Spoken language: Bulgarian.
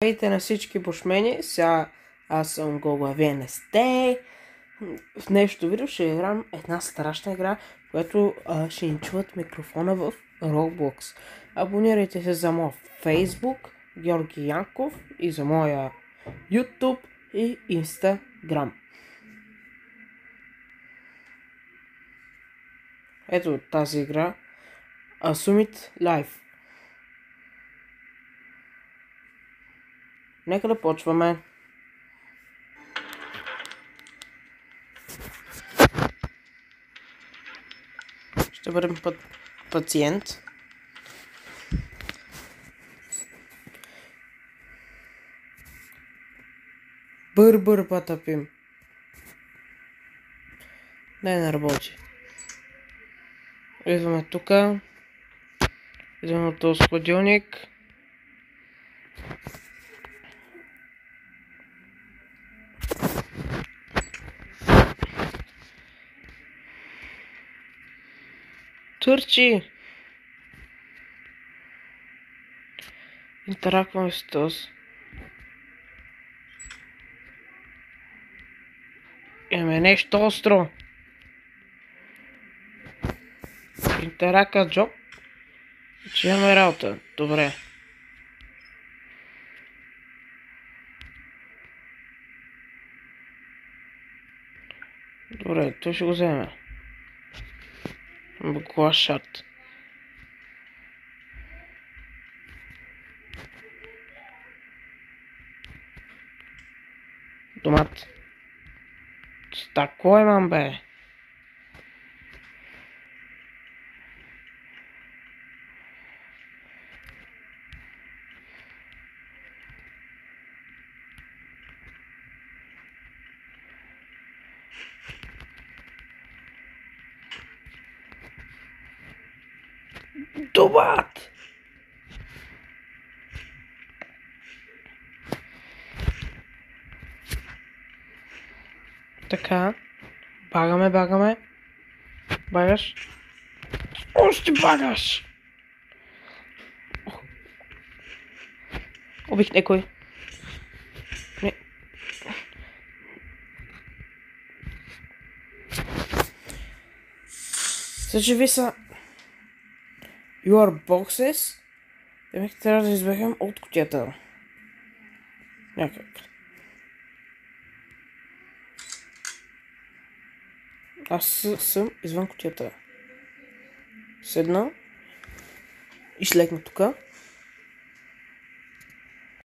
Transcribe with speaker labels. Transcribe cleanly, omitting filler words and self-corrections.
Speaker 1: Здравейте на всички бушмени, сега аз съм Гого, вие не сте. В днешното видео ще играм една страшна игра, която ще ни чуват микрофона в Roblox. Абонирайте се за моя Facebook, Георги Янков, и за моя YouTube и Instagram. Ето тази игра, Summit Live. Нека да почваме. Ще бъдем пациент. Бър патапим. Не работи. Идваме тука. Идваме от този хладилник. Турчи! Интеракваме с този. Имаме нещо остро. Интерака джоб. Че имаме работа. Добре. Добре, той ще го вземе. Глас шарт. Домат. Тако имам, бе. Домат! Така. Багаме. Багаш. Още багаш! Убих некой. Не. Съживи са. Your boxes. Демек трябва да избегнем от кутията. Някак. Аз съм извън кутията. Седна и слегна тука.